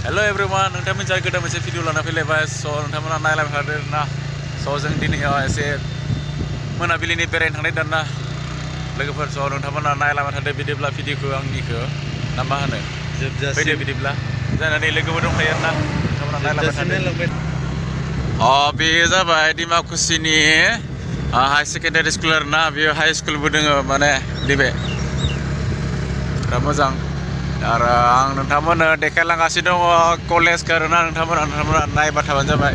Hello everyone, नोंथांमोन जा गोदान मोनसे भिडिअ लाना फैलायबाय नोंथांमोना नायलायबाय थादों ना जों दिनै एसे मोनाबिलिनि बेरायनो थांनाय दाना लोगोफोर नोंथांमोना नायलायबाय थादों बिदिब्ला भिडिअखौ आंनिखौ ना मा होनो फैदो बिदिब्ला जानानै लोगोबो दंखायो आरोना नोंथांमोना नायलायबाय थादों बे जाबाय डिमाकुसिनि हाई सेकेन्डारि स्कुल आरोना बेयो हाई स्कुलबो दोङो माने नैबे बिराद मोजां आरो आं नोंथांमोननो देखायलांगासिनो दङ कलेजखौ आरोना नोंथांमोना नायबा थाबानो जाबाय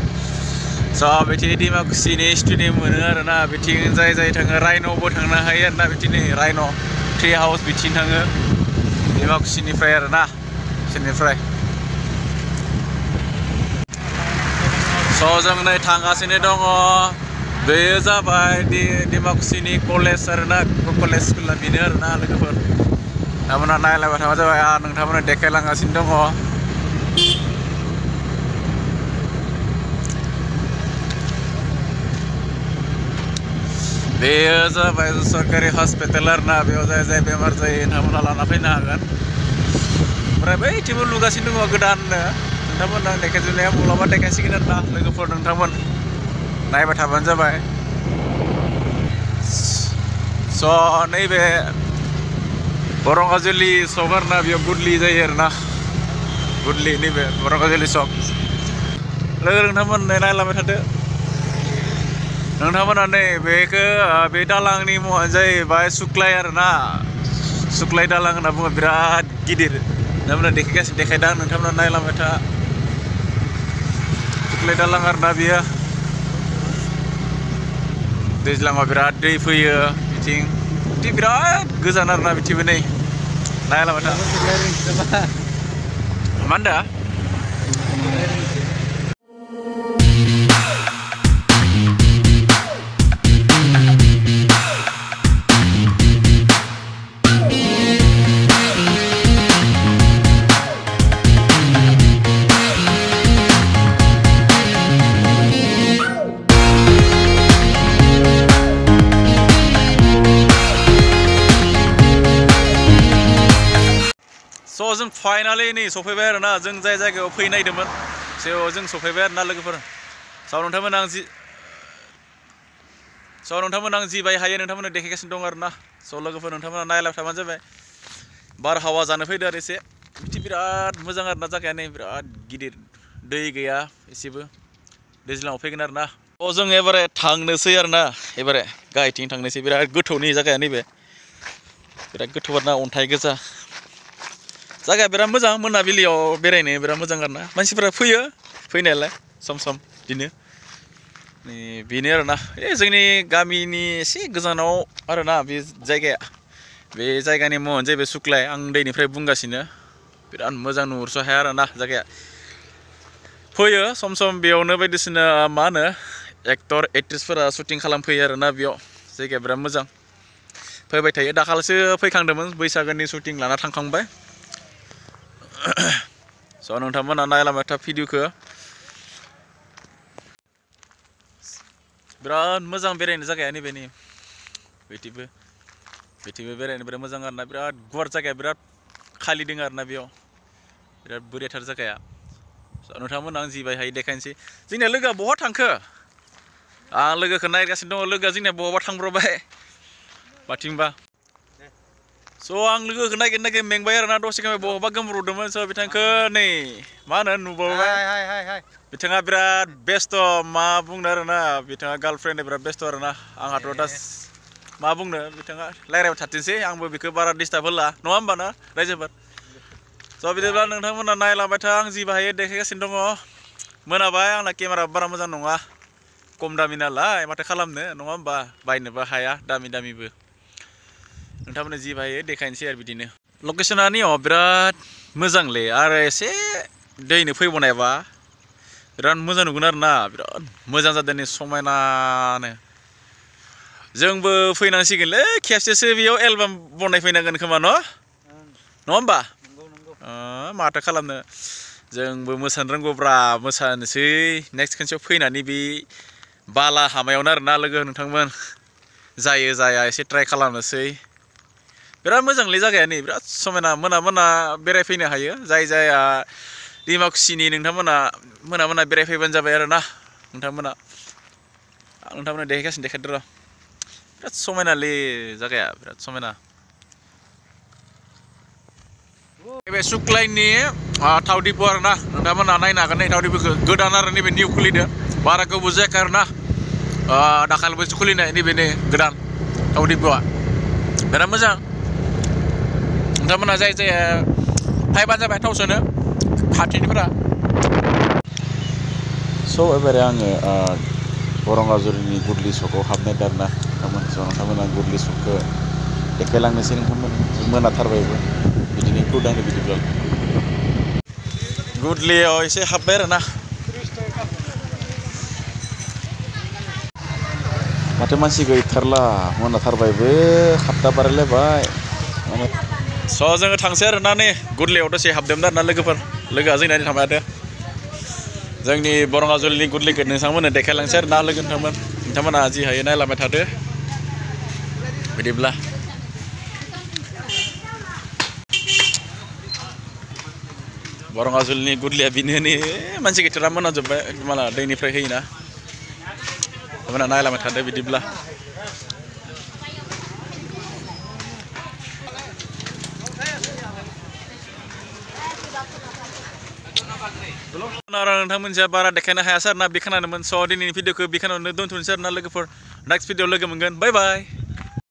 बिथिं डिमाकुसिनि स्टेडियाम मोनो आरोना बिथिं जाय थाङो रायन'बो थांनो हायो आरोना बिथिं रायन' ट्री हाउस बिथिं थाङो डिमाकुसिनिफ्राय आरोना बिसोरनिफ्राय जों नै थांगासिनो दङ बेयो जाबाय डिमाकुसिनि कलेज आरोना कलेज स्कुला बेनो आरोना लोगोफोर नोंथांमोना नायलायबाय थाबा जाबाय नोंथांमोना देखायलांगासिनो दङ बेयो जाबाय सरकारि हस्पिटाल आरोना बेयाव जाय बेमार जायो नोंथांमोना लाना फैनो हागोन ओमफ्राय बैथिंबो लुगासिनो दङ गोदाननो नोंथांमोना देखायजोबनाया माब्लाबा देखायसिगोन आरोना लोगोफोर नोंथांमोन नायबाय थाबानो जाबाय नैबे बरंगाजुलि सक आरोना बेयाव गुडलि जायो आरोना गुडलि नैबे बरंगाजुलि सक लोगो नोंथांमोन नायलांबाय थादो नोंथांमोना नै बेखौ बे दालांनि मुङानो जाहैबाय सुक्लाय आरोना सुक्लाय दालां होनना बुङो बिराद गिदिर नोंथांमोना देखायदां नोंथांमोना नायलांबाय था सुक्लाय दालां आरोना बियो दैज्लाङाव बिराद दै फैयो बिथिं बिराद गोजान आरोना बिथिंबो नै नायलांबाय था मा होनदों जों फाइनालि नै सफैबाय आरोना जों जाय जायगायाव फैनो नागिरदोंमोन जों सफैबाय आरोना लोगोफोर नोंथांमोन आं जिबाय हायो नोंथांमोननो देखायगासिनो दं आरोना लोगोफोर नोंथांमोना नायलांबाय थाबानो जाबाय बारहावा जानो फैदो आरो एसे बिदि बिराद मोजां आरोना जायगाया नै बिराद गिदिर दै गैया एसेबो दैज्लाङाव फैगोन आरोना जों एबारे थांनोसै आरोना एबारे गाहायथिं थांनोसै बिराद गोथौनि जायगाया नैबे बिराद गोथौ आरोना अन्थाइ गोजा जायगाया बिराद मोजां मोनाबिलियाव बेरायनो बिराद मोजां आरोना मानसिफोरा फैयो फैनायालाय सम बिदिनो बेनो आरोना जोंनि गामिनि एसे गोजानाव आरोना बे जायगाया बे जायगानि मुङानो जाहैबाय सुक्लाय आं दैनिफ्राय बुंगासिनो बिराद मोजां नुहुरस हाया आरोना जायगाया फैयो सम बेयावनो बायदिसिना मा होनो एक्टर एक्ट्रिसफोरा शुटिं खालामफैयो आरोना बेयाव जायगाया बिराद मोजां फैबाय थायो दाखालिसो फैखांदोंमोन बैसागोनि शुटिं लाना थांखांबाय नोंथांमोना नायलांबाय था भिडिअखौ बिराद मोजां बेरायनो जायगाया नैबे नै बेथिंबो बेरायनो बिराद मोजां आरोना बिराद गुवार जायगाया बिराद खालि दङ आरोना बेयाव बिराद बोरियाथार जायगाया नोंथांमोना आं जिबाय हायो देखायनोसै जोंनिया लोगोआ बहा थांखो आं लोगोखौ नायगासिनो दङ लोगोआ जोंनिया बहाबा थांब्रबाय माथिंबा आं लोगोखौ नागिर मेंबाय आरोना दसे गामि बहाबा गोमोरदोंमोन बिथांखौ नै मा होनो नुबावबाय बिथाङा बिराद बेस्थ' मा बुंनो आरोना बिथाङा गार्लफ्रेन्डआ बिराद बेस्थ' आरोना आंहाथ' दा मा बुंनो बिथाङा रायज्लायबाय थाथोंसै आंबो बेखौ बारा डिस्टार्ब होला नङा होमबा ना रायजोफोर बिदिब्ला नोंथांमोना नायलांबाय था आं जि बाहायो देखायगासिनो दङ मोनाबाय आंना केमेरा बारा मोजां नङा खम दामि नालाय माथो खालामनो नङा होमबा बायनोबो हाया दामिबो नोंथांमोना जि बाहायो देखायनोसै आरो बिदिनो लकेसना बिराद मोजांलै आरो एसे दैनो फैबावनायबा बिराद मोजां नुगोन आरोना बिराद मोजां जादों नै समायनानो जोंबो फैनांसिगोनलै खेबसेसो बेयाव एलबाम बनायफैनांगोन खोमा नङा होमबा माथो खालामनो जोंबो मोसानो रोंगौब्रा मोसानोसै नेक्स्ट खनसेयाव फैनानै बे बाला हामायावनो आरोना लोगो नोंथांमोन जायो जाया एसे ट्राइ खालामनोसै बिराद मोजांलै जायगाया नै बिराद समायना मोना बेरायफैनो हायो जाय जाया दैमाकुसिनि नोंथांमोना मोना बेरायफैबानो जाबाय आरो ना नोंथांमोना नोंथांमोना देखायगासिनो देखायदो र' बिराद समायनालै जायगाया बिराद समायना बे सुक्लाइनि थाव डिपु आरो ना नोंथांमोना नायनो हागोन नै थाव डिपुखौ गोदान आरो नैबे निउ खुलिदों बारा गोबाव जायाखै आरो ना दाखालिबोसो खुलिनाय नैबे गोदान थाव डिपुआ बिराद मोजां नोंथांमोना जाय फायबानो जाबाय थाव सोनो खाथिनिफोरा स' एबारे आङो बरंगाजुलिनि गुडलि सकआव हाबनाय आरोना नोंथांमोना गुडलि सकखौ देखायलांनोसै नोंथांमोन मोनाथारबायबो बिदिनो खुदानो बिदिब्ला गुडलियाव एसे हाबबाय आरो ना माथो मानसि गैथारला मोनाथारबायबो हाबदा बारायलायबाय माने स' जोङो थांसै आरो ना नै गुडलियाव दसे हाबदोंमोन आरो ना लोगोआ जोंना थांबाय थादो जोंनि बरंगाजुलिनि गुडलिखौ नोंथांमोननो देखायलांसै आरो ना लोगो नोंथांमोना जि हायो नायलांबाय थादो बिदिब्ला बरंगाजुलिनि गुडलिया बेनो नै मानसि गैथारा मोनाजोब्बाय माला दैनिफ्राय होयोना नोंथांमोना नायलांबाय थादो बिदिब्ला नोंथां मोनसेया बारा देखायनो हायासै आरो ना बेखिनियानोमोन स' दिनैनि भिडिअखौ बेखिनियावनो दोनथ'नोसै आरो ना लोगोफोर नेक्स्ट भिडिअ लोगो मोनगोन बाय बाय